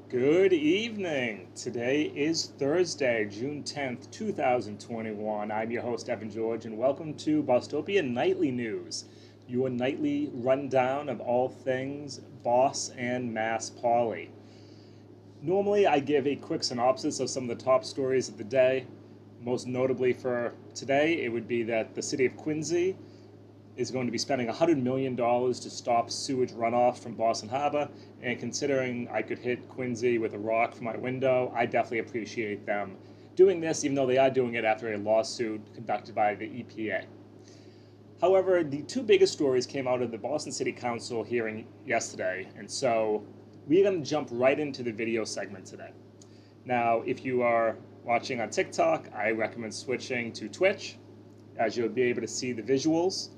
Good evening. Today is Thursday, June 10th, 2021. I'm your host, Evan George, and welcome to Bostopia Nightly News, your nightly rundown of all things Boss and Mass Poly. Normally, I give a quick synopsis of some of the top stories of the day. Most notably for today, it would be that the city of Quincy is going to be spending $100 million to stop sewage runoff from Boston Harbor. And considering I could hit Quincy with a rock from my window, I definitely appreciate them doing this, even though they are doing it after a lawsuit conducted by the EPA. However, the two biggest stories came out of the Boston City Council hearing yesterday, and so we're going to jump right into the video segment today. Now, if you are watching on TikTok, I recommend switching to Twitch, as you'll be able to see the visuals.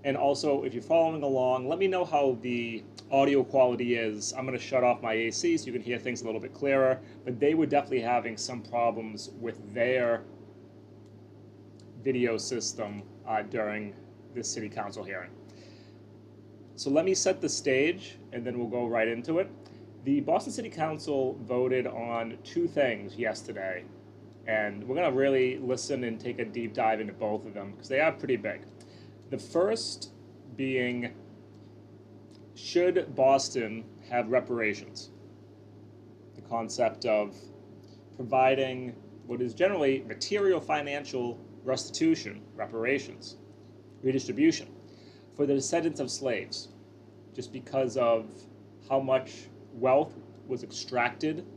And also, if you're following along, let me know how the audio quality is. I'm going to shut off my AC so you can hear things a little bit clearer, but they were definitely having some problems with their video system during this city council hearing. So let me set the stage, and then we'll go right into it. The Boston City Council voted on two things yesterday, and we're going to really listen and take a deep dive into both of them because they are pretty big. The first being, should Boston have reparations? The concept of providing what is generally material financial restitution, reparations, redistribution, for the descendants of slaves, just because of how much wealth was extracted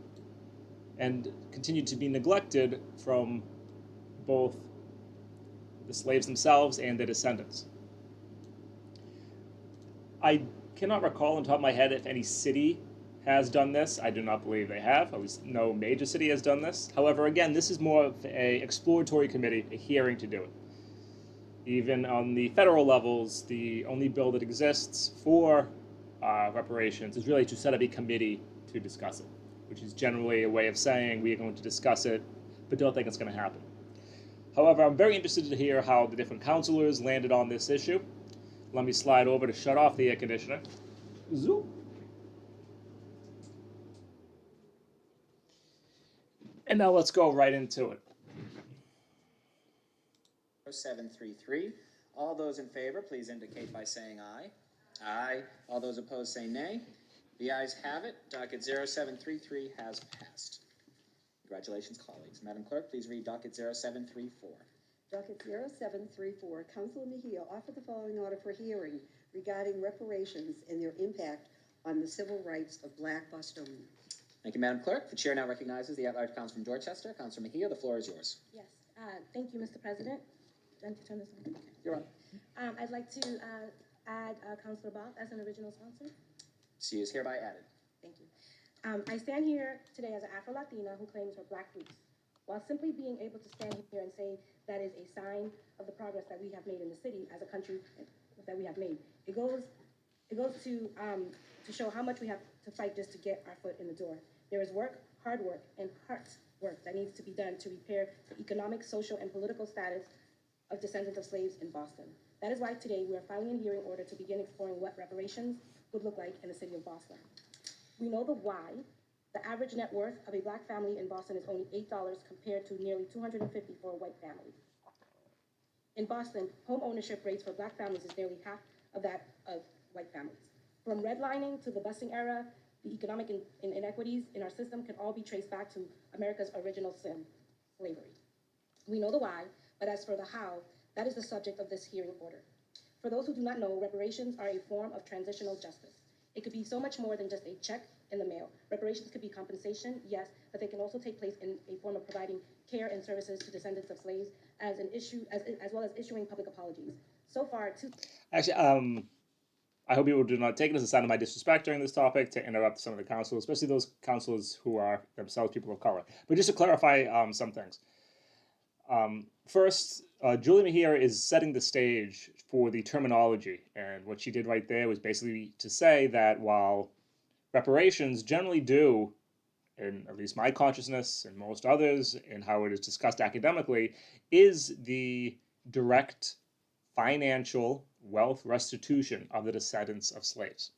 and continued to be neglected from both the slaves themselves and their descendants. I cannot recall on top of my head if any city has done this. I do not believe they have. At least no major city has done this. However, again, this is more of an exploratory committee, a hearing to do it. Even on the federal levels, the only bill that exists for reparations is really to set up a committee to discuss it, which is generally a way of saying we are going to discuss it, but don't think it's going to happen. However, I'm very interested to hear how the different councilors landed on this issue. Let me slide over to shut off the air conditioner. Zoom. And now let's go right into it. 0733. All those in favor, please indicate by saying aye. Aye. All those opposed say nay. The ayes have it. Docket 0733 has passed. Congratulations, colleagues. Madam Clerk, please read docket 0734. Docket 0734, Councilor Mejia offered the following order for hearing regarding reparations and their impact on the civil rights of Black Bostonians. Thank you, Madam Clerk. The chair now recognizes the at-large counsel from Dorchester. Councilor Mejia, the floor is yours. Yes, thank you, Mr. President. Do I need to turn this on? Okay. You're on. I'd like to add Councilor Bach as an original sponsor. She is hereby added. Thank you. I stand here today as an Afro-Latina who claims her Black roots. While simply being able to stand here and say that is a sign of the progress that we have made in the city as a country that we have made, it goes to show how much we have to fight just to get our foot in the door. There is work, hard work, and heart work that needs to be done to repair the economic, social, and political status of descendants of slaves in Boston. That is why today we are filing a hearing order to begin exploring what reparations would look like in the city of Boston. We know the why. The average net worth of a Black family in Boston is only $8 compared to nearly $250 for a white family. In Boston, home ownership rates for Black families is nearly half of that of white families. From redlining to the busing era, the economic inequities in our system can all be traced back to America's original sin, slavery. We know the why, but as for the how, that is the subject of this hearing order. For those who do not know, reparations are a form of transitional justice. It could be so much more than just a check in the mail. Reparations could be compensation, yes, but they can also take place in a form of providing care and services to descendants of slaves as an issue, as well as issuing public apologies. So far, Actually, I hope people do not take it as a sign of my disrespect during this topic to interrupt some of the councilors, especially those councilors who are themselves people of color. But just to clarify some things. First, Julie Mejia is setting the stage for the terminology, and what she did right there was basically to say that while reparations generally do, in at least my consciousness and most others, and how it is discussed academically, is the direct financial wealth restitution of the descendants of slaves.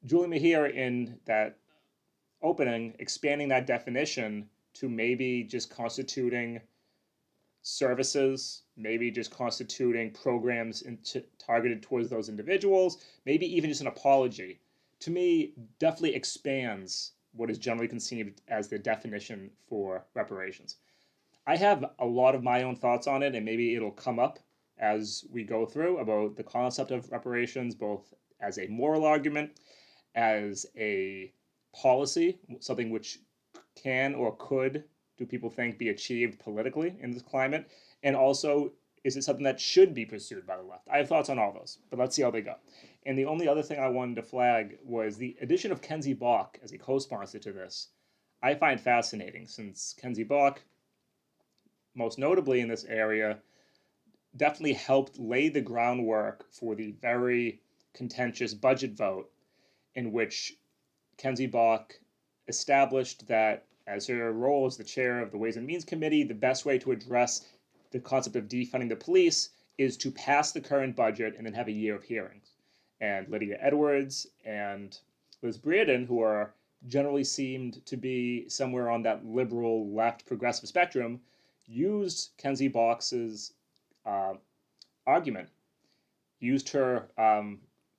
Julie Mejia, in that opening, expanding that definition to maybe just constituting services, maybe just constituting programs targeted towards those individuals, maybe even just an apology, to me, definitely expands what is generally conceived as the definition for reparations. I have a lot of my own thoughts on it, and maybe it'll come up as we go through about the concept of reparations, both as a moral argument, as a policy, something which can or could, do people think, be achieved politically in this climate, and also, is it something that should be pursued by the left? I have thoughts on all those, but let's see how they go. And the only other thing I wanted to flag was the addition of Kenzie Bach as a co-sponsor to this. I find fascinating, since Kenzie Bach, most notably in this area, definitely helped lay the groundwork for the very contentious budget vote in which Kenzie Bach established that, as her role as the chair of the Ways and Means Committee, the best way to address the concept of defunding the police is to pass the current budget and then have a year of hearings. And Lydia Edwards and Liz Breeden, who are generally seemed to be somewhere on that liberal left progressive spectrum, used Kenzie Bach's argument, used her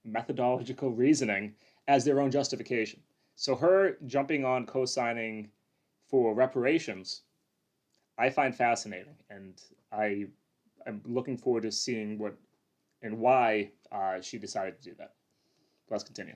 methodological reasoning as their own justification. So her jumping on co-signing for reparations, I find fascinating, and I am looking forward to seeing what and why she decided to do that. Let's continue.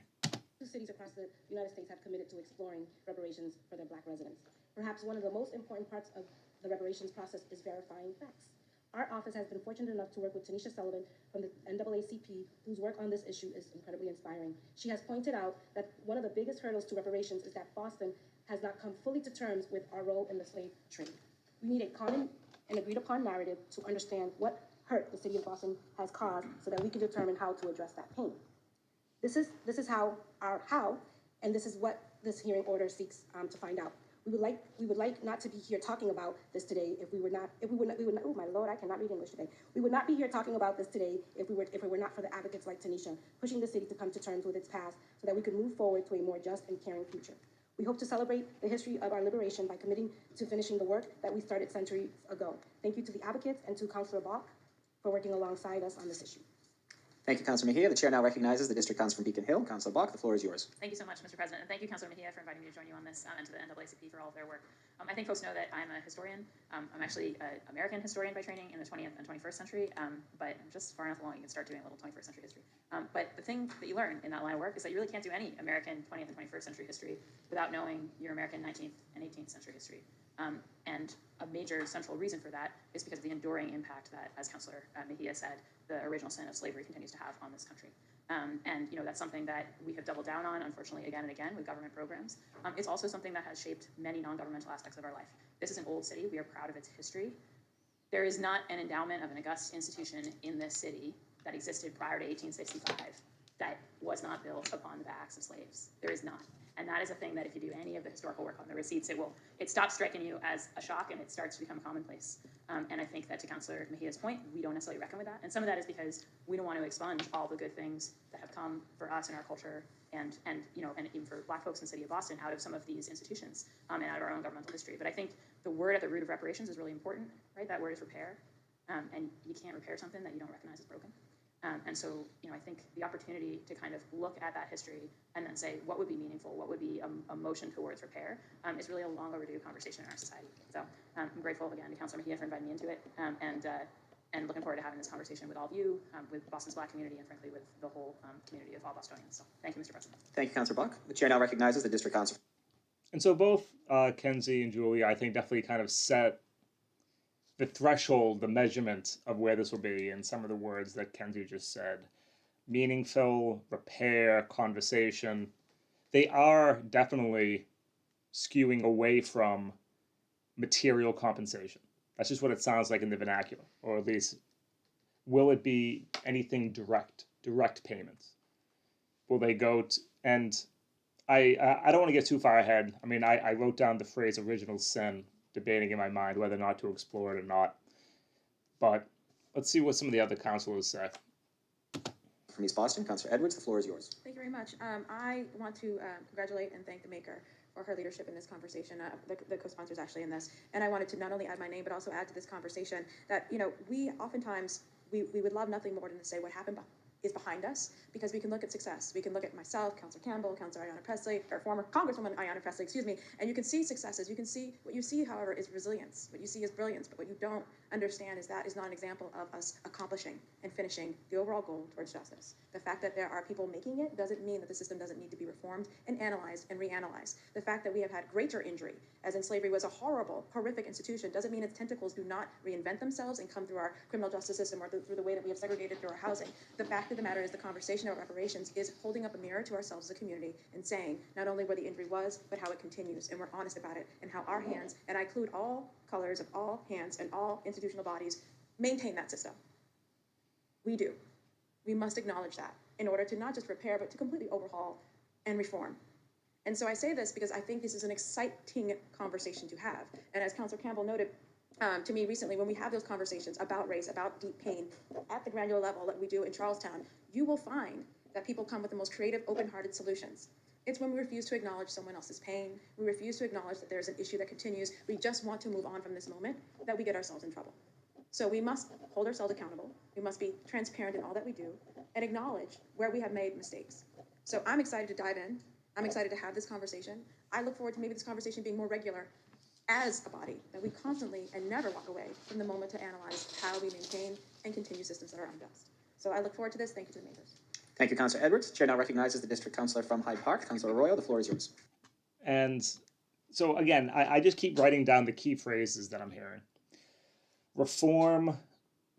2 cities across the United States have committed to exploring reparations for their Black residents. Perhaps one of the most important parts of the reparations process is verifying facts. Our office has been fortunate enough to work with Tanisha Sullivan from the NAACP, whose work on this issue is incredibly inspiring. She has pointed out that one of the biggest hurdles to reparations is that Boston has not come fully to terms with our role in the slave trade. We need a common and agreed upon narrative to understand what hurt the city of Boston has caused so that we can determine how to address that pain. This is how, and this is what this hearing order seeks to find out. We would like not to be here talking about this today if we would not, oh my Lord, I cannot read English today. We would not be here talking about this today if it were not for the advocates like Tanisha, pushing the city to come to terms with its past so that we could move forward to a more just and caring future. We hope to celebrate the history of our liberation by committing to finishing the work that we started centuries ago. Thank you to the advocates and to Councilor Bach for working alongside us on this issue. Thank you, Councilor Mejia. The chair now recognizes the district council from Beacon Hill. Councilor Bach, the floor is yours. Thank you so much, Mr. President, and thank you, Councilor Mejia, for inviting me to join you on this, and to the NAACP for all of their work. I think folks know that I'm a historian. I'm actually an American historian by training in the 20th and 21st century, but I'm just far enough along you can start doing a little 21st century history. But the thing that you learn in that line of work is that you really can't do any American 20th and 21st century history without knowing your American 19th and 18th century history. And a major central reason for that is because of the enduring impact that, as Councilor Mejia said, the original sin of slavery continues to have on this country. And that's something that we have doubled down on, unfortunately, again and again with government programs. It's also something that has shaped many non-governmental aspects of our life. This is an old city. We are proud of its history. There is not an endowment of an august institution in this city that existed prior to 1865 that was not built upon the backs of slaves. There is not. And that is a thing that if you do any of the historical work on the receipts, it stops striking you as a shock and it starts to become commonplace. And I think that to Councilor Mejia's point, we don't necessarily reckon with that. And some of that is because we don't want to expunge all the good things that have come for us in our culture and even for Black folks in the city of Boston out of some of these institutions and out of our own governmental history. But I think the word at the root of reparations is really important, right? That word is repair. And you can't repair something that you don't recognize as broken. And so, I think the opportunity to kind of look at that history and then say what would be meaningful, what would be a motion towards repair, is really a long overdue conversation in our society. So I'm grateful again to Councilor Mejia for inviting me into it, and looking forward to having this conversation with all of you, with Boston's Black community, and frankly with the whole community of all Bostonians. So thank you, Mr. President. Thank you, Councilor Bach. The chair now recognizes the district council. And so both Kenzie and Julia, I think, definitely kind of set the threshold, the measurement of where this will be in some of the words that Kenzie just said. Meaningful, repair, conversation. They are definitely skewing away from material compensation. That's just what it sounds like in the vernacular, or at least, will it be anything direct payments? Will they go to, and I don't want to get too far ahead. I mean, I wrote down the phrase original sin, debating in my mind whether or not to explore it or not. But let's see what some of the other councilors say. From East Boston, Councilor Edwards, the floor is yours. Thank you very much. I want to congratulate and thank the maker or her leadership in this conversation. The co-sponsors actually in this, and I wanted to not only add my name but also add to this conversation that we oftentimes we would love nothing more than to say what happened is behind us, because we can look at success. We can look at myself, Councilor Campbell, Councilor Ayanna Pressley, or former Congresswoman Ayanna Pressley, excuse me, and you can see successes. You can see, what you see, however, is resilience. What you see is brilliance, but what you don't understand is that is not an example of us accomplishing and finishing the overall goal towards justice. The fact that there are people making it doesn't mean that the system doesn't need to be reformed and analyzed and reanalyzed. The fact that we have had greater injury, as in slavery was a horrible, horrific institution, doesn't mean its tentacles do not reinvent themselves and come through our criminal justice system or through the way that we have segregated through our housing. The fact of the matter is the conversation about reparations is holding up a mirror to ourselves as a community and saying not only where the injury was, but how it continues, and we're honest about it, and how our hands, and I include all colors of all hands and all institutional bodies, maintain that system. We do. We must acknowledge that in order to not just repair, but to completely overhaul and reform. And so I say this because I think this is an exciting conversation to have. And as Councilor Campbell noted to me recently, when we have those conversations about race, about deep pain, at the granular level that we do in Charlestown, you will find that people come with the most creative, open-hearted solutions. It's when we refuse to acknowledge someone else's pain, we refuse to acknowledge that there's an issue that continues, we just want to move on from this moment, that we get ourselves in trouble. So we must hold ourselves accountable, we must be transparent in all that we do, and acknowledge where we have made mistakes. So I'm excited to dive in, I'm excited to have this conversation. I look forward to maybe this conversation being more regular as a body, that we constantly and never walk away from the moment to analyze how we maintain and continue systems that are unjust. So I look forward to this. Thank you to the makers. Thank you, Councilor Edwards. Chair now recognizes the district councilor from Hyde Park, Councilor Arroyo. The floor is yours. And so again, I just keep writing down the key phrases that I'm hearing. Reform,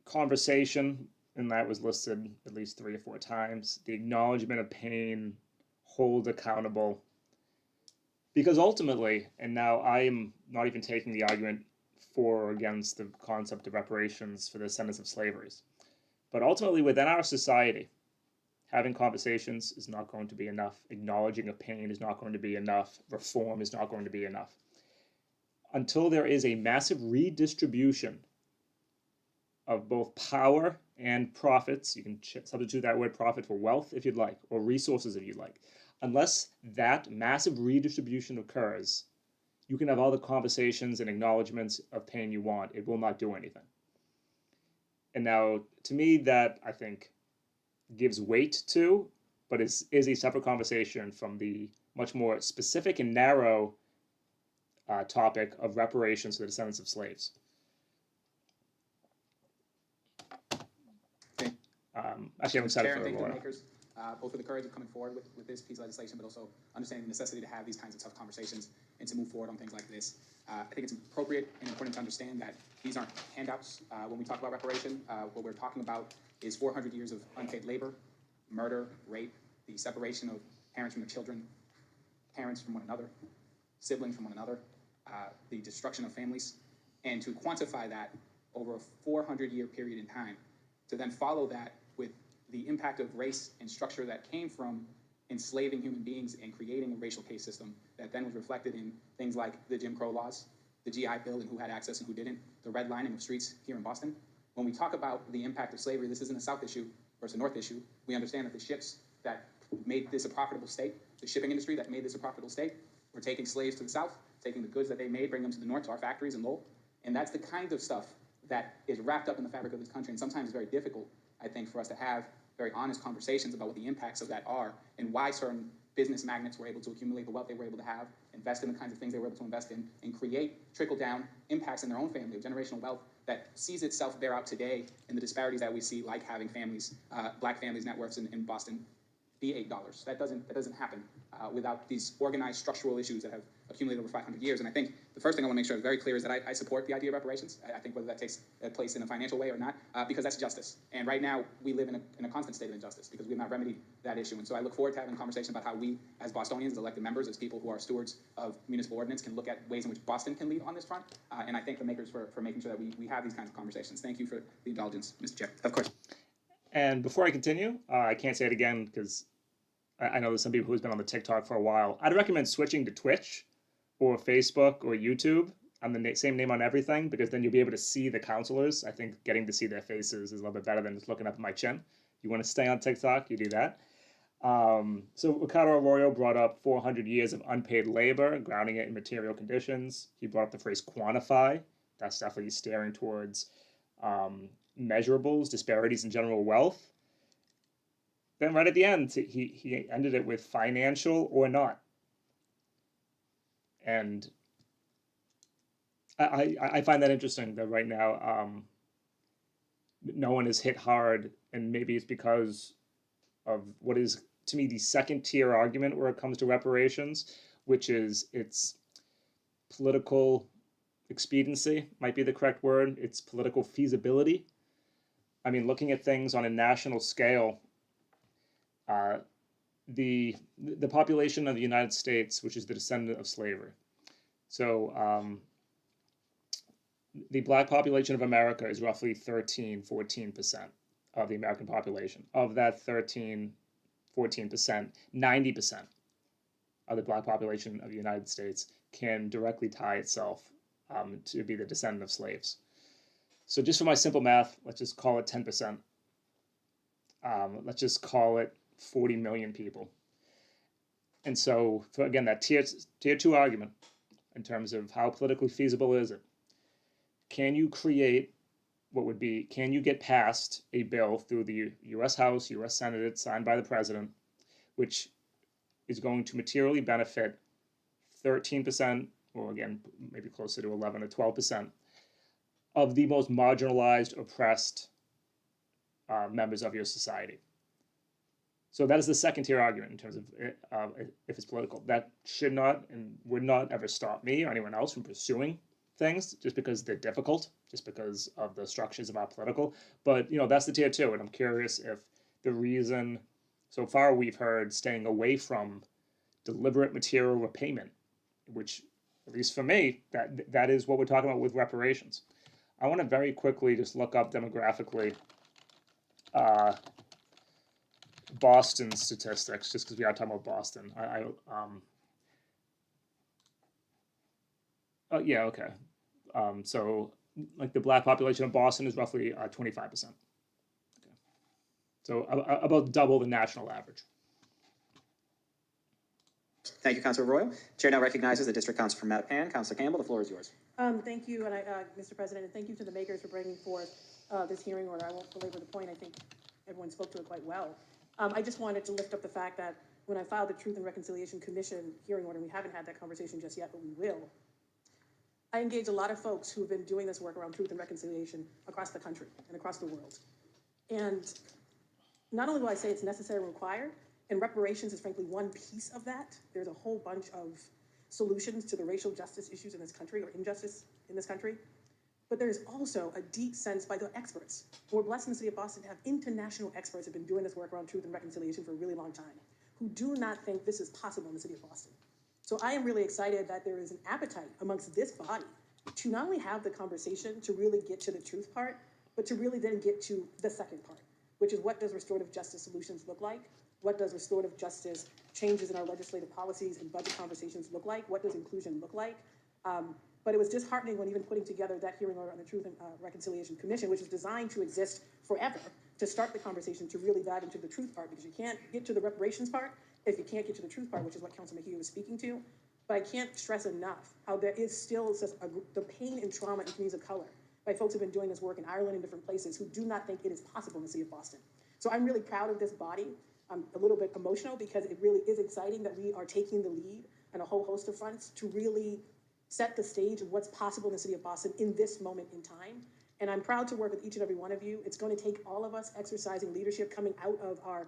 conversation, and that was listed at least 3 or 4 times. The acknowledgement of pain, hold accountable. Because ultimately, and now I am not even taking the argument for or against the concept of reparations for the descendants of slavery, but ultimately within our society, having conversations is not going to be enough. Acknowledging of pain is not going to be enough. Reform is not going to be enough. Until there is a massive redistribution of both power and profits, you can substitute that word profit for wealth if you'd like, or resources if you'd like. Unless that massive redistribution occurs, you can have all the conversations and acknowledgments of pain you want. It will not do anything. And now, to me, that, I think, gives weight to, but is a separate conversation from the much more specific and narrow topic of reparations to the descendants of slaves. Actually, I'm excited for the lawyer. Both for the courage of coming forward with this piece of legislation, but also understanding the necessity to have these kinds of tough conversations and to move forward on things like this. I think it's appropriate and important to understand that these aren't handouts. When we talk about reparation, what we're talking about is 400 years of unpaid labor, murder, rape, the separation of parents from their children, parents from one another, siblings from one another, the destruction of families, and to quantify that over a 400-year period in time, to then follow that with the impact of race and structure that came from enslaving human beings and creating a racial caste system that then was reflected in things like the Jim Crow laws, the GI Bill and who had access and who didn't, the redlining of streets here in Boston. When we talk about the impact of slavery, this isn't a South issue versus a North issue. We understand that the ships that made this a profitable state, the shipping industry that made this a profitable state, were taking slaves to the South, taking the goods that they made, bringing them to the North, to our factories in Lowell. And that's the kind of stuff that is wrapped up in the fabric of this country, and sometimes it's very difficult, I think, for us to have very honest conversations about what the impacts of that are and why certain business magnates were able to accumulate the wealth they were able to have, invest in the kinds of things they were able to invest in, and create trickle-down impacts in their own family of generational wealth that sees itself bear out today in the disparities that we see, like having families, black families' net worths in Boston be $8. That doesn't happen without these organized structural issues that have accumulated over 500 years. And I think the first thing I want to make sure is very clear is that I support the idea of reparations. I think whether that takes place in a financial way or not, because that's justice. And right now, we live in a constant state of injustice because we have not remedied that issue. And so I look forward to having a conversation about how we, as Bostonians, as elected members, as people who are stewards of municipal ordinance, can look at ways in which Boston can lead on this front. And I thank the makers for making sure that we have these kinds of conversations. Thank you for the indulgence, Mr. Chair. Of course. And before I continue, I can't say it again because I know there's some people who's been on the TikTok for a while. I'd recommend switching to Twitch or Facebook or YouTube on the same name on everything, because then you'll be able to see the counselors. I think getting to see their faces is a little bit better than just looking up at my chin. You want to stay on TikTok, you do that. So Ricardo Arroyo brought up 400 years of unpaid labor, grounding it in material conditions. He brought up the phrase quantify. That's definitely staring towards measurables, disparities in general wealth. Then right at the end, he ended it with financial or not. And I find that interesting that right now no one is hit hard, and maybe it's because of what is to me the second tier argument where it comes to reparations, which is its political expediency, might be the correct word, its political feasibility. I mean, looking at things on a national scale, uh, the population of the United States, which is the descendant of slavery. So the black population of America is roughly 13-14% of the American population. Of that 13-14%, 90% of the black population of the United States can directly tie itself to be the descendant of slaves. So just for my simple math, let's just call it 10%. Let's just call it 40 million people. And so, for, again, that tier two argument in terms of how politically feasible is it? Can you create what would be, can you get past a bill through the US House, US Senate, signed by the president, which is going to materially benefit 13%, or again, maybe closer to 11 or 12% of the most marginalized, oppressed members of your society? So that is the second tier argument in terms of if it's political. That should not and would not ever stop me or anyone else from pursuing things just because they're difficult, just because of the structures of our political. But that's the tier two, and I'm curious if the reason so far we've heard staying away from deliberate material repayment, which at least for me, that is what we're talking about with reparations. I want to very quickly just look up demographically Boston statistics, just because we are talking about Boston. Oh yeah, okay. So like the black population of Boston is roughly 25%. Okay. So about double the national average. Thank you, Councilor Royal. Chair now recognizes the District Council from Mattapan. Councilor Campbell, the floor is yours. Thank you, and Mr. President, and thank you to the makers for bringing forth this hearing order. I won't belabor the point. I think everyone spoke to it quite well. I just wanted to lift up the fact that when I filed the Truth and Reconciliation Commission hearing order, we haven't had that conversation just yet, but we will. I engage a lot of folks who've been doing this work around truth and reconciliation across the country and across the world. And not only will I say it's necessary and required, and reparations is frankly one piece of that. There's a whole bunch of solutions to the racial justice issues in this country, or injustice in this country. But there's also a deep sense by the experts. We're blessed in the city of Boston to have international experts who have been doing this work around truth and reconciliation for a really long time, who do not think this is possible in the city of Boston. So I am really excited that there is an appetite amongst this body to not only have the conversation to really get to the truth part, but to really then get to the second part, which is what does restorative justice solutions look like? What does restorative justice changes in our legislative policies and budget conversations look like? What does inclusion look like? But it was disheartening when even putting together that hearing order on the Truth and Reconciliation Commission, which is designed to exist forever, to start the conversation to really dive into the truth part, because you can't get to the reparations part if you can't get to the truth part, which is what Councilor Mejia was speaking to. But I can't stress enough how there is still the pain and trauma in communities of color by folks who have been doing this work in Ireland and different places who do not think it is possible in the city of Boston. So I'm really proud of this body. I'm a little bit emotional because it really is exciting that we are taking the lead on a whole host of fronts to really set the stage of what's possible in the city of Boston in this moment in time. And I'm proud to work with each and every one of you. It's going to take all of us exercising leadership, coming out of our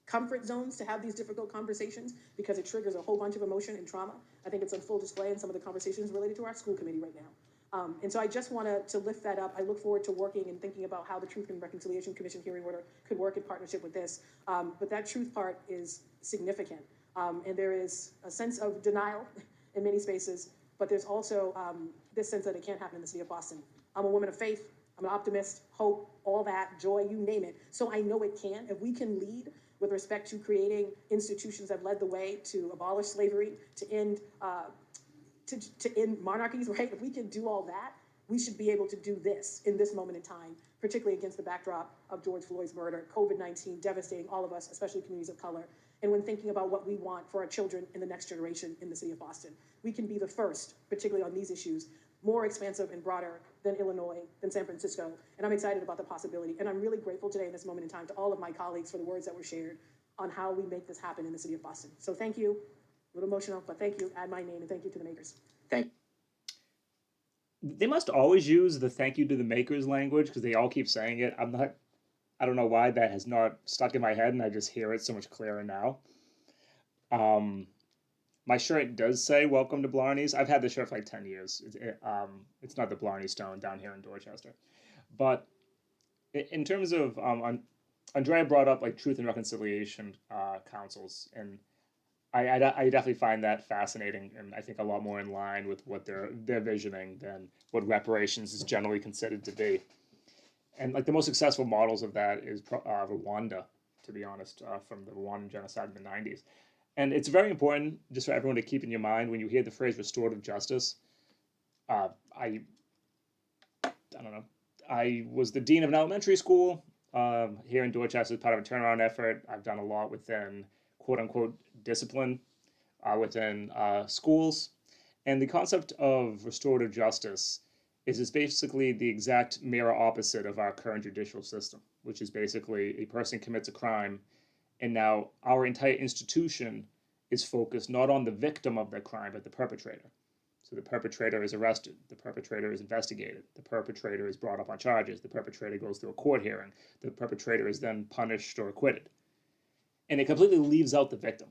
comfort zones to have these difficult conversations, because it triggers a whole bunch of emotion and trauma. I think it's on full display in some of the conversations related to our school committee right now. And so I just want to lift that up. I look forward to working and thinking about how the Truth and Reconciliation Commission hearing order could work in partnership with this. But that truth part is significant. And there is a sense of denial in many spaces, but there's also this sense that it can't happen in the city of Boston. I'm a woman of faith. I'm an optimist, hope, all that, joy, you name it. So I know it can. If we can lead with respect to creating institutions that led the way to abolish slavery, to end monarchies, right? If we can do all that, we should be able to do this in this moment in time, particularly against the backdrop of George Floyd's murder, COVID-19 devastating all of us, especially communities of color. and when thinking about what we want for our children in the next generation in the city of Boston. We can be the first, particularly on these issues, more expansive and broader than Illinois, than San Francisco, and I'm excited about the possibility. And I'm really grateful today in this moment in time to all of my colleagues for the words that were shared on how we make this happen in the city of Boston. So thank you, a little emotional, but thank you, add my name, and thank you to the makers. Thank They must always use the thank you to the makers language because they all keep saying it. I don't know why that has not stuck in my head, and I just hear it so much clearer now. My shirt does say "Welcome to Blarney's." I've had this shirt for like 10 years. It's not the Blarney Stone down here in Dorchester, but in terms of Andrea brought up like truth and reconciliation councils, and I definitely find that fascinating, and I think a lot more in line with what they're visioning than what reparations is generally considered to be. And like the most successful models of that is Rwanda, to be honest, from the Rwandan genocide in the 90s. And it's very important just for everyone to keep in your mind when you hear the phrase restorative justice. I don't know. I was the dean of an elementary school here in Dorchester as part of a turnaround effort. I've done a lot within quote unquote discipline within schools. And the concept of restorative justice is basically the exact mirror opposite of our current judicial system, which is basically a person commits a crime, and now our entire institution is focused not on the victim of the crime, but the perpetrator. So the perpetrator is arrested, the perpetrator is investigated, the perpetrator is brought up on charges, the perpetrator goes through a court hearing, the perpetrator is then punished or acquitted. And it completely leaves out the victim.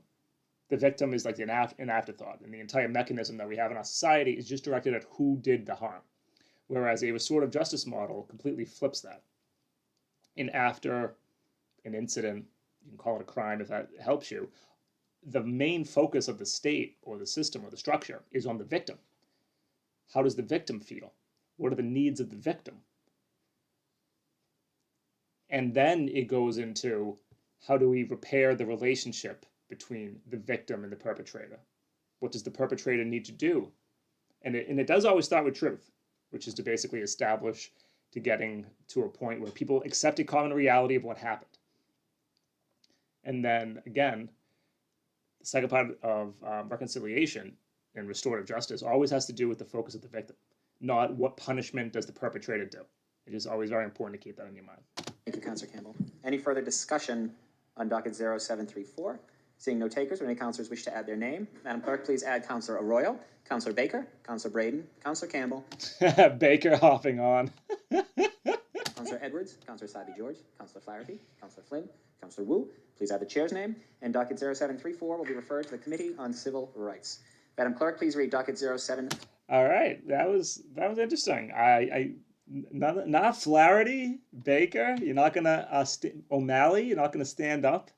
The victim is like an afterthought, and the entire mechanism that we have in our society is just directed at who did the harm. Whereas a restorative justice model completely flips that. And after an incident, you can call it a crime if that helps you, the main focus of the state or the system or the structure is on the victim. How does the victim feel? What are the needs of the victim? And then it goes into how do we repair the relationship between the victim and the perpetrator? What does the perpetrator need to do? And it does always start with truth, which is to basically establish to getting to a point where people accept a common reality of what happened. And then again, the second part of reconciliation and restorative justice always has to do with the focus of the victim, not what punishment does the perpetrator do. It is always very important to keep that in your mind. you, Councilor Campbell. Any further discussion on docket 0734? Seeing no takers, would any councilors wish to add their name? Madam Clerk, please add Councilor Arroyo, Councilor Baker, Councilor Braden, Councilor Campbell, Baker hopping on. Councilor Edwards, Councilor Sabi George, Councilor Flaherty, Councilor Flynn, Councilor Wu. Please add the chair's name, and docket 0734 will be referred to the Committee on Civil Rights. Madam Clerk, please read docket 07. All right, that was interesting. Not Flaherty, Baker. You're not gonna O'Malley. You're not gonna stand up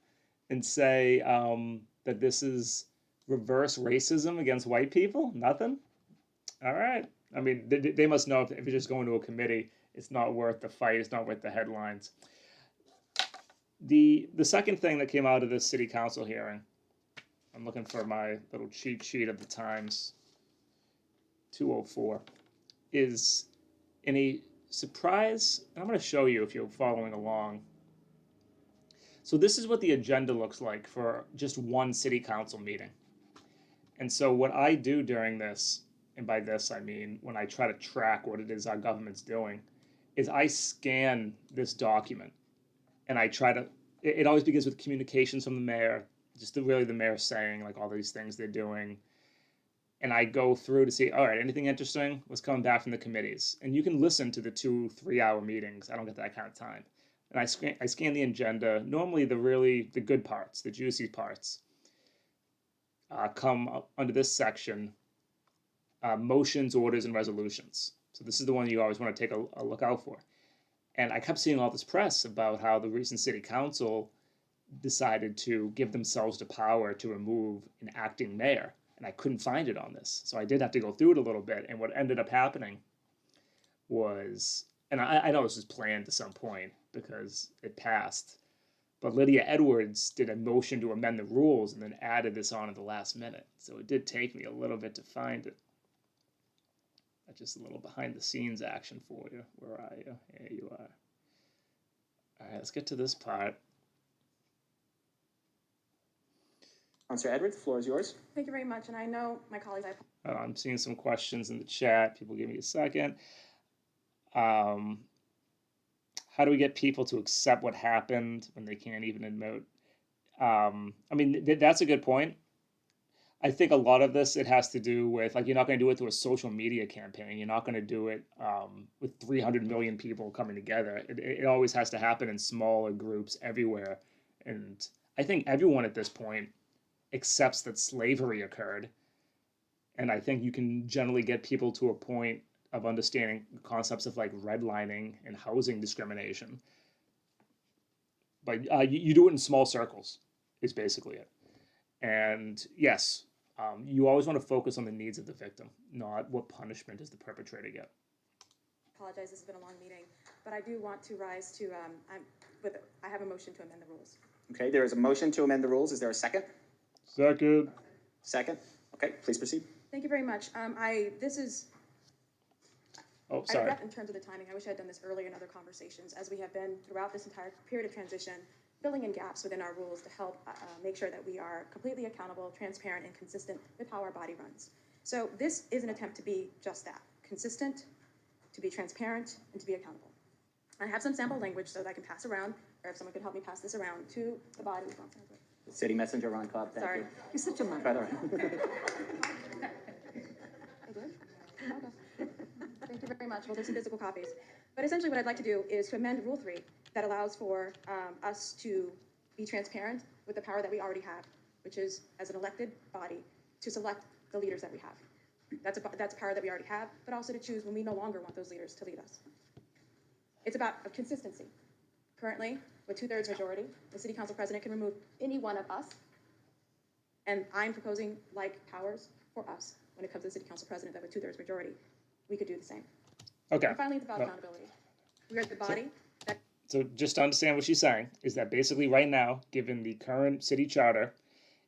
and say that this is reverse racism against white people. Nothing. All right. I mean, they must know if you're just going to a committee, it's not worth the fight. It's not worth the headlines. The second thing that came out of this city council hearing, I'm looking for my little cheat sheet of the Times, 204, is in a surprise. I'm going to show you if you're following along. So this is what the agenda looks like for just one city council meeting. And so what I do during this, and by this I mean when I try to track what it is our government's doing, is I scan this document and I try to, it always begins with communications from the mayor, just really the mayor saying like all these things they're doing. And I go through to see, all right, anything interesting? What's coming back from the committees? And you can listen to the 2-3 hour meetings. I don't get that kind of time. And I scan the agenda. Normally the good parts, the juicy parts, come under this section, motions, orders, and resolutions. So this is the one you always want to take a look out for. And I kept seeing all this press about how the recent city council decided to give themselves the power to remove an acting mayor. And I couldn't find it on this. So I did have to go through it a little bit. And what ended up happening was, and I know this was planned to some point because it passed, but Lydia Edwards did a motion to amend the rules and then added this on at the last minute. So it did take me a little bit to find it. That's just a little behind the scenes action for you. Where are you? Here you are. All right, let's get to this part. Counselor Edwards, the floor is yours. Thank you very much, and I know my colleagues, I'm seeing some questions in the chat. People give me a second. How do we get people to accept what happened when they can't even admit? I mean, that's a good point. I think a lot of this, it has to do with, like, you're not going to do it through a social media campaign. You're not going to do it with 300 million people coming together. It always has to happen in smaller groups everywhere. And I think everyone at this point accepts that slavery occurred. And I think you can generally get people to a point of understanding concepts of like redlining and housing discrimination. But you do it in small circles, is basically it. And yes, you always want to focus on the needs of the victim, not what punishment does the perpetrator get. apologize, this has been a long meeting, but I do want to rise to, I have a motion to amend the rules. Okay, there is a motion to amend the rules. Is there a second? Second. Second? Okay, please proceed. Thank you very much. Oh, I sorry. regret in terms of the timing, I wish I had done this earlier in other conversations, as we have been throughout this entire period of transition, filling in gaps within our rules to help make sure that we are completely accountable, transparent, and consistent with how our body runs. So this is an attempt to be just that, consistent, to be transparent, and to be accountable. I have some sample language so that I can pass around, or if someone could help me pass this around to the body. City Messenger Ron Cobb, thank Sorry. you. You're such a man. By the way. I did? Okay. Thank you very much. Well, there's some physical copies. But essentially what I'd like to do is to amend Rule 3 that allows for us to be transparent with the power that we already have, which is, as an elected body, to select the leaders that we have. That's power that we already have, but also to choose when we no longer want those leaders to lead us. It's about consistency. Currently, with 2/3 majority, the city council president can remove any one of us, and I'm proposing like powers for us when it comes to the city council president, that with 2/3 majority, we could do the same. Okay. And finally, it's about accountability. We are the body that So just to understand what she's saying is that basically right now, given the current city charter,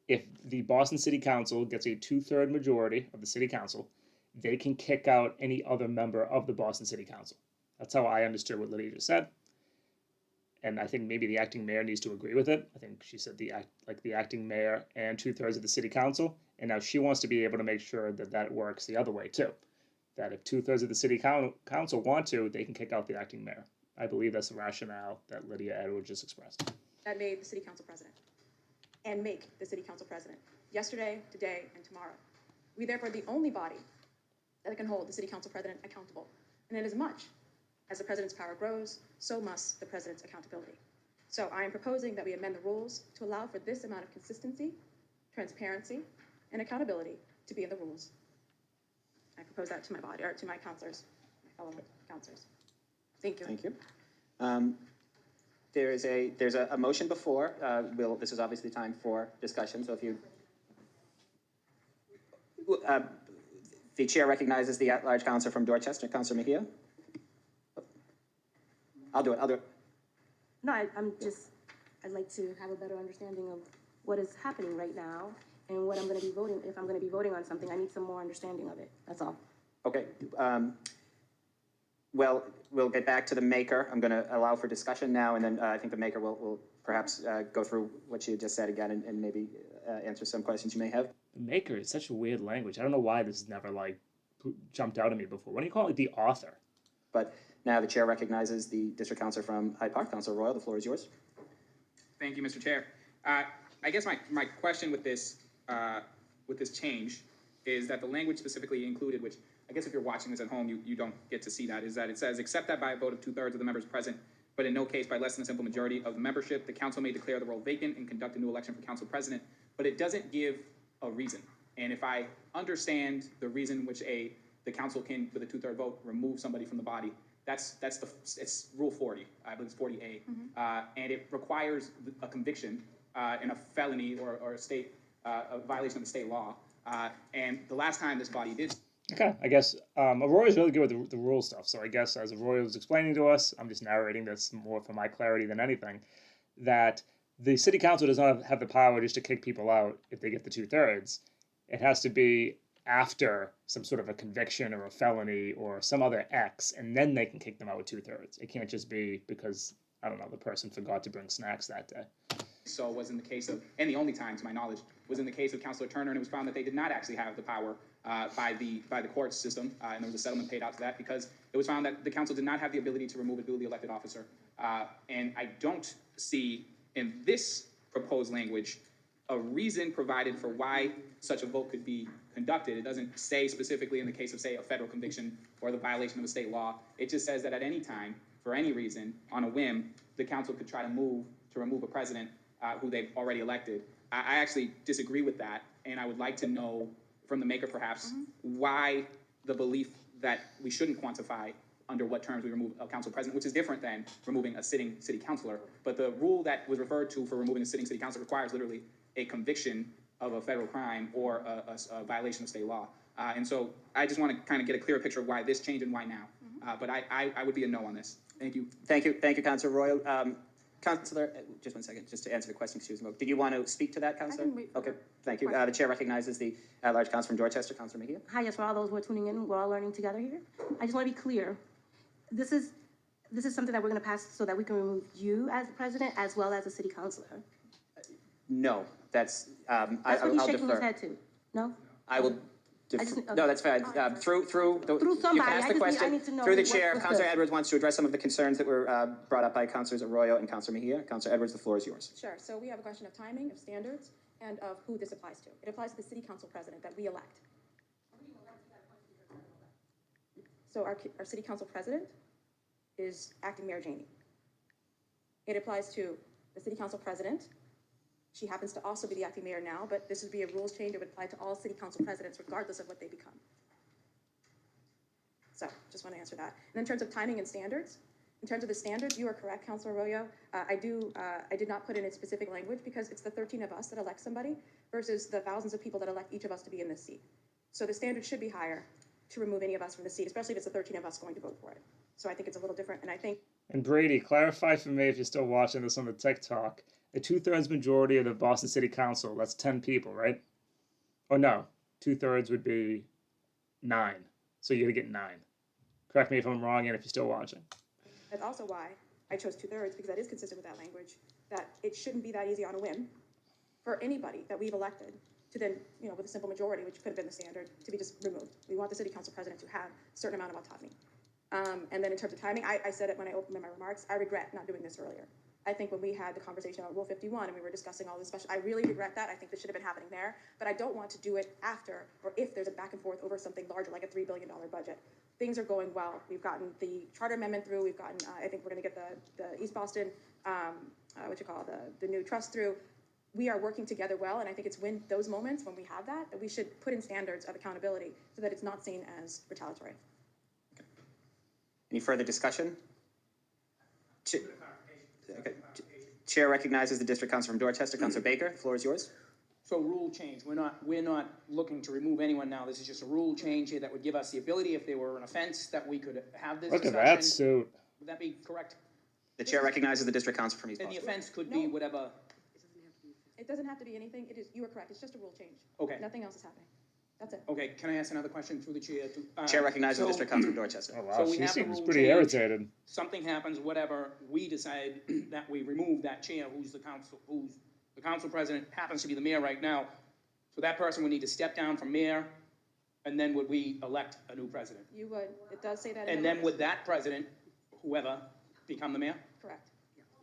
if the Boston City Council gets a 2/3 majority of the city council, they can kick out any other member of the Boston City Council. That's how I understood what Lydia just said. And I think maybe the acting mayor needs to agree with it. I think she said the acting mayor and 2/3 of the city council. And now she wants to be able to make sure that that works the other way too. That if 2/3 of the city council want to, they can kick out the acting mayor. I believe that's the rationale that Lydia Edwards just expressed. that made the city council president and make the city council president yesterday, today, and tomorrow. We therefore are the only body that can hold the city council president accountable. And inasmuch as the president's power grows, so must the president's accountability. So I am proposing that we amend the rules to allow for this amount of consistency, transparency, and accountability to be in the rules. I propose that to my body, or to my counselors, my fellow counselors. Thank you. Thank you. There's a motion before. This is obviously time for discussion, so if you... the chair recognizes the at-large counselor from Dorchester, Counselor Mejia. I'll do it. No, I'd like to have a better understanding of what is happening right now and what I'm going to be voting. If I'm going to be voting on something, I need some more understanding of it. That's all. Okay. Well, we'll get back to the maker. I'm going to allow for discussion now, and then I think the maker will perhaps go through what you just said again and maybe answer some questions you may have. The maker is such a weird language. I don't know why this has never like jumped out at me before. Why do you call it the author? But now the chair recognizes the district counselor from Hyde Park. Counselor Royal, the floor is yours. Thank you, Mr. Chair. I guess my question with this change is that the language specifically included, which I guess if you're watching this at home, you don't get to see that, is that it says, except that by a vote of 2/3 of the members present, but in no case by less than a simple majority of the membership, the council may declare the role vacant and conduct a new election for council president, but it doesn't give a reason. And if I understand the reason which the council can, with a 2/3 vote, remove somebody from the body, it's Rule 40, I believe it's 40A, and it requires a conviction in a felony or a violation of the state law. And the last time this body did. Okay, I guess Aurora is really good with the rule stuff. So I guess as Aurora was explaining to us, I'm just narrating this more for my clarity than anything, that the city council does not have the power just to kick people out if they get the 2/3. It has to be after some sort of a conviction or a felony or some other X, and then they can kick them out with 2/3. It can't just be because, I don't know, the person forgot to bring snacks that day. so was in the case of, and the only time, to my knowledge, was in the case of Councilor Turner, and it was found that they did not actually have the power by the court system, and there was a settlement paid out to that because it was found that the council did not have the ability to remove a duly elected officer. And I don't see in this proposed language a reason provided for why such a vote could be conducted. It doesn't say specifically in the case of, say, a federal conviction or the violation of a state law. It just says that at any time, for any reason, on a whim, the council could try to remove a president who they've already elected. I actually disagree with that, and I would like to know from the maker, perhaps, why the belief that we shouldn't quantify under what terms we remove a council president, which is different than removing a sitting city councilor. But the rule that was referred to for removing a sitting city councilor requires literally a conviction of a federal crime or a violation of state law. And so I just want to kind of get a clearer picture of why this changed and why now. But I would be a no on this. Thank you. Thank you, Councilor Royo. Councilor, just one second, just to answer the question, excuse me. Did you want to speak to that, Councilor? can wait for Okay, the thank you. question. The chair recognizes the at-large council from Dorchester, Councilor Mejia. Hi, yes, for all those who are tuning in, we're all learning together here. I just want to be clear. This is something that we're going to pass so that we can remove you as the president as well as a city councilor. No, that's, That's what I'll he's shaking his defer. head to. No? I will no, that's fine. Through somebody, you can ask the question. I need to know Through the what's chair, the- Councilor Edwards wants to address some of the concerns that were brought up by Councilors Arroyo and Councilor Mejia. Councilor Edwards, the floor is yours. Sure, so we have a question of timing, of standards, and of who this applies to. It applies to the city council president that we elect. So our city council president is acting Mayor Janey. It applies to the city council president. She happens to also be the acting mayor now, but this would be a rules change. It would apply to all city council presidents regardless of what they become. So just want to answer that. And in terms of timing and standards, in terms of the standards, you are correct, Councilor Arroyo. I did not put in its specific language because it's the 13 of us that elect somebody versus the thousands of people that elect each of us to be in this seat. So the standard should be higher to remove any of us from the seat, especially if it's the 13 of us going to vote for it. So I think it's a little different, and I think And Brady, clarify for me if you're still watching this on the TikTok. A 2/3 majority of the Boston City Council, that's 10 people, right? Oh no, 2/3 would be 9. So you're gonna get 9. Correct me if I'm wrong and if you're still watching. that's also why I chose 2/3, because that is consistent with that language, that it shouldn't be that easy on a whim for anybody that we've elected to then, with a simple majority, which could have been the standard, to be just removed. We want the city council president to have a certain amount of autonomy. And then in terms of timing, I said it when I opened my remarks, I regret not doing this earlier. I think when we had the conversation about Rule 51 and we were discussing all this special, I really regret that. I think this should have been happening there, but I don't want to do it after or if there's a back and forth over something larger like a $3 billion budget. Things are going well. We've gotten the charter amendment through. We've gotten, I think we're going to get the East Boston, the new trust through. We are working together well, and I think it's when those moments when we have that we should put in standards of accountability so that it's not seen as retaliatory. Any further discussion? Okay. Chair recognizes the district council from Dorchester, Councilor Baker. The floor is yours. So rule change, we're not looking to remove anyone now. This is just a rule change here that would give us the ability, if there were an offense, that we could have this Look at discussion. that suit. Would that be correct? The chair recognizes the district council from East And the Boston. offense could be whatever, It doesn't have to be anything. You are correct. It's just a rule change. Okay. Nothing else is happening. That's it. okay, can I ask another question through the chair? Chair recognizes the so district council from Dorchester. Oh wow, So we she have the seems rule pretty change. irritated. Something happens, whatever, we decide that we remove that chair who's the council president, happens to be the mayor right now. So that person would need to step down from mayor, and then would we elect a new president? You would. It does say that. in And the then rules. would that president, whoever, become the mayor? Correct.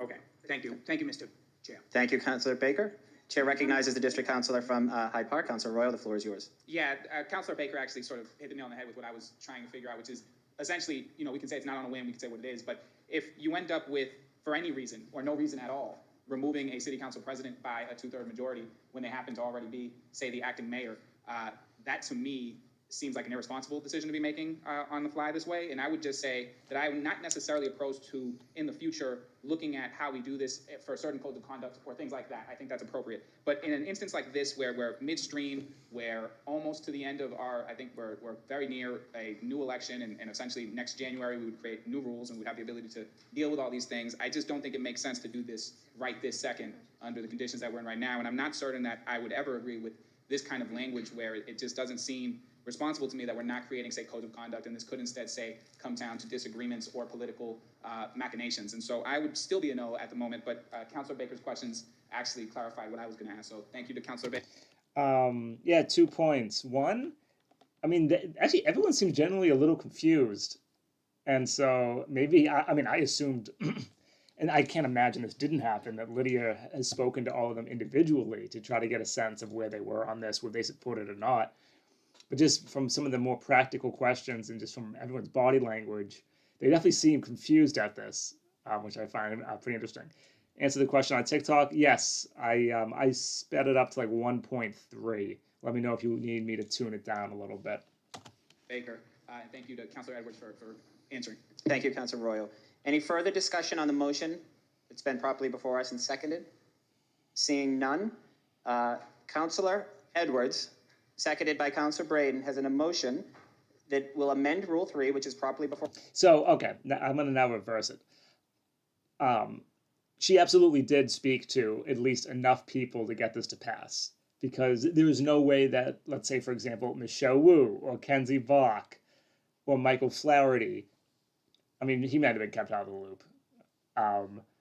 Okay, thank you, Mr. Chair. Thank you, Councilor Baker. Chair recognizes the district councilor from Hyde Park, Councilor Royal. The floor is yours. Yeah, Councilor Baker actually sort of hit the nail on the head with what I was trying to figure out, which is essentially, we can say it's not on a whim, we can say what it is, but if you end up with, for any reason, or no reason at all, removing a city council president by a 2/3 majority when they happen to already be, say, the acting mayor, that to me seems like an irresponsible decision to be making on the fly this way. And I would just say that I'm not necessarily opposed to, in the future, looking at how we do this for certain codes of conduct or things like that. I think that's appropriate. But in an instance like this, where we're midstream, where almost to the end of I think we're very near a new election, and essentially next January we would create new rules and we'd have the ability to deal with all these things. I just don't think it makes sense to do this right this second under the conditions that we're in right now. And I'm not certain that I would ever agree with this kind of language where it just doesn't seem responsible to me that we're not creating, say, code of conduct, and this could instead say come down to disagreements or political machinations. And so I would still be a no at the moment, but Councilor Baker's questions actually clarified what I was going to ask. So thank you to Councilor Baker. Yeah, 2 points. One, I mean, actually, everyone seemed generally a little confused. And so maybe, I mean, I assumed, and I can't imagine this didn't happen, that Lydia has spoken to all of them individually to try to get a sense of where they were on this, would they support it or not. But just from some of the more practical questions and just from everyone's body language, they definitely seem confused at this, which I find pretty interesting. Answer the question on TikTok. Yes, I sped it up to like 1.3. Let me know if you need me to tune it down a little bit. Baker, and thank you to Councilor Edwards for answering. Thank you, Councilor Arroyo. Any further discussion on the motion that's been properly before us and seconded? Seeing none, Councilor Edwards, seconded by Councilor Braden, has an motion that will amend Rule 3, which is properly before. So, okay, I'm going to now reverse it. She absolutely did speak to at least enough people to get this to pass. Because there is no way that, let's say, for example, Michelle Wu or Kenzie Bach or Michael Flaherty, I mean, he might have been kept out of the loop,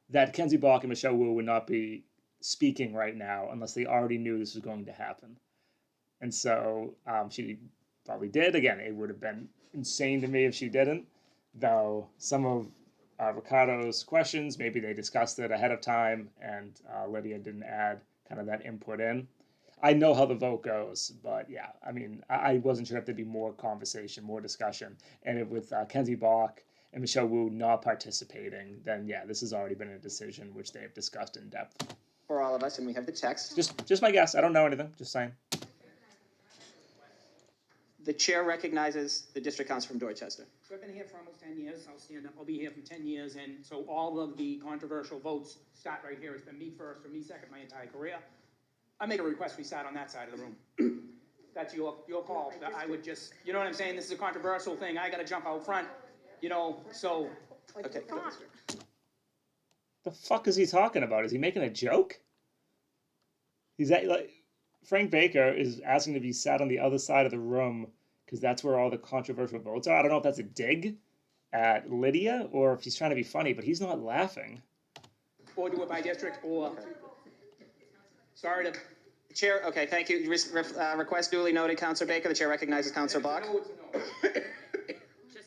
that Kenzie Bach and Michelle Wu would not be speaking right now unless they already knew this was going to happen. And so she probably did. Again, it would have been insane to me if she didn't, though some of Ricardo's questions, maybe they discussed it ahead of time and Lydia didn't add kind of that input in. I know how the vote goes, but yeah, I mean, I wasn't sure if there'd be more conversation, more discussion. And if with Kenzie Bach and Michelle Wu not participating, then yeah, this has already been a decision which they have discussed in depth. For all of us, and we have the text. Just my guess. I don't know anything. Just saying. The chair recognizes the district council from Dorchester. So I've been here for almost 10 years. I'll stand up. I'll be here for 10 years. And so all of the controversial votes start right here. It's been me first or me second my entire career. I make a request we start on that side of the room. That's your call. I would just, you know what I'm saying? This is a controversial thing. I got to jump out front, you know, so. Okay. The fuck is he talking about? Is he making a joke? He's like, Frank Baker is asking to be sat on the other side of the room because that's where all the controversial votes are. I don't know if that's a dig at Lydia or if he's trying to be funny, but he's not laughing. Or do it by district, or. Sorry to. Chair, okay, thank you. Request duly noted, Councilor Baker. The chair recognizes Councilor Bach. Just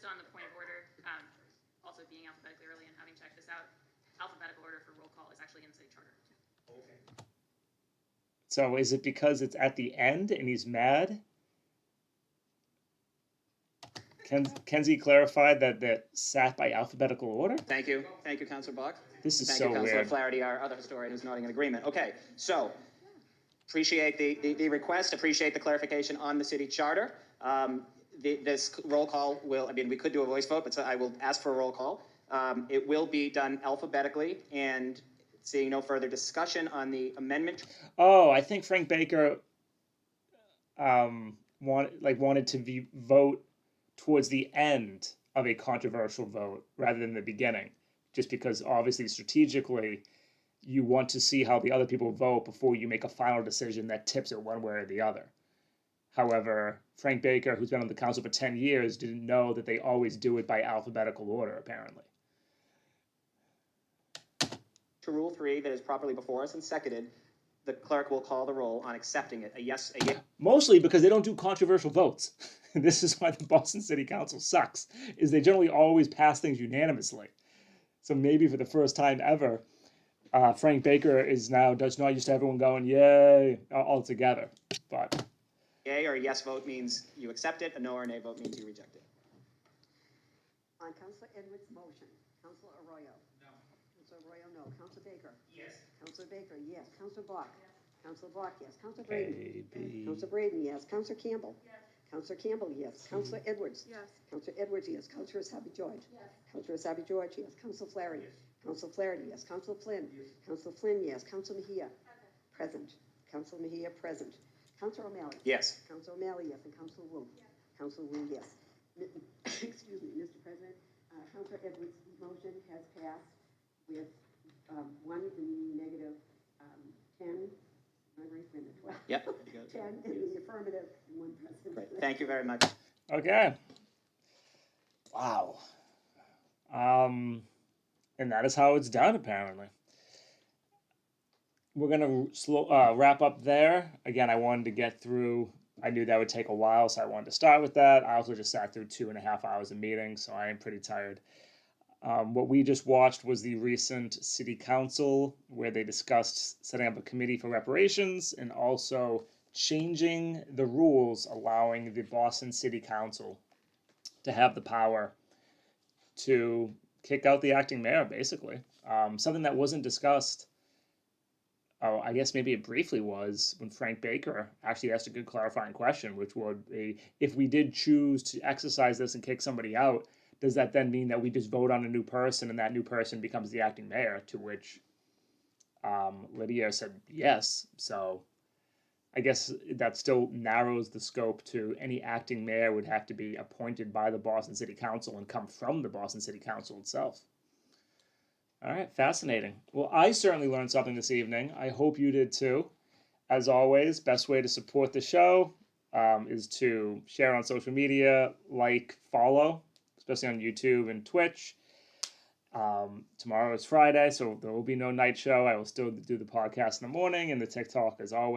on the point of order, also being alphabetically early and having checked this out, alphabetical order for roll call is actually in the city charter. Okay. So is it because it's at the end and he's mad? Kenzie clarified that sat by alphabetical order? Thank you. Thank you, Councilor Bach. This is Thank so you, Councilor weird. Flaherty, our other historian who's nodding in agreement. Okay, so appreciate the request, appreciate the clarification on the city charter. This roll call will, I mean, we could do a voice vote, but so I will ask for a roll call. It will be done alphabetically, and seeing no further discussion on the amendment. Oh, I think Frank Baker wanted to vote towards the end of a controversial vote rather than the beginning, just because obviously strategically you want to see how the other people vote before you make a final decision that tips it one way or the other. However, Frank Baker, who's been on the council for 10 years, didn't know that they always do it by alphabetical order, apparently. To Rule 3 that is properly before us and seconded, the clerk will call the roll on accepting it. A yes. Mostly because they don't do controversial votes. This is why the Boston City Council sucks, is they generally always pass things unanimously. So maybe for the first time ever, Frank Baker is now not used to everyone going, yay, all together. But Yay or a yes vote means you accept it, a no or nay vote means you reject it. On Councilor Edwards' motion, Councilor Arroyo. No. Councilor Arroyo, no. Councilor Baker. Yes. Councilor Baker, yes. Councilor Bach. Councilor Bach, yes. Councilor Braden. A-B. Councilor Braden, yes. Councilor Campbell. Yes. Councilor Campbell, yes. Councilor Edwards. Yes. Councilor Edwards, yes. Councilor Asabi George. Yes. Councilor Asabi George, yes. Councilor Flaherty. Yes. Councilor Flaherty, yes. Councilor Flynn. Yes. Councilor Flynn, yes. Councilor Mejia. Present. Councilor Mejia, present. Councilor O'Malley. Yes. Councilor O'Malley, yes. And Councilor Wu. Yes. Councilor Wu, yes. Excuse me, Mr. President. Councilor Edwards' motion has passed with 1 in the negative, 10 My right minute, 12. Yep. 10 in the affirmative, and 1 present. Great, thank you very much. Okay. Wow. And that is how it's done, apparently. We're gonna wrap up there. Again, I wanted to get through. I knew that would take a while, so I wanted to start with that. I also just sat through 2.5 hours of meetings, so I am pretty tired. What we just watched was the recent city council where they discussed setting up a committee for reparations and also changing the rules allowing the Boston City Council to have the power to kick out the acting mayor, basically. Something that wasn't discussed, oh, I guess maybe it briefly was when Frank Baker actually asked a good clarifying question, which would be, if we did choose to exercise this and kick somebody out, does that then mean that we just vote on a new person and that new person becomes the acting mayor? To which Lydia said yes. So I guess that still narrows the scope to any acting mayor would have to be appointed by the Boston City Council and come from the Boston City Council itself. All right, fascinating. Well, I certainly learned something this evening. I hope you did too. As always, best way to support the show is to share on social media, like, follow, especially on YouTube and Twitch. Tomorrow is Friday, so there will be no night show. I will still do the podcast in the morning and the TikTok as always.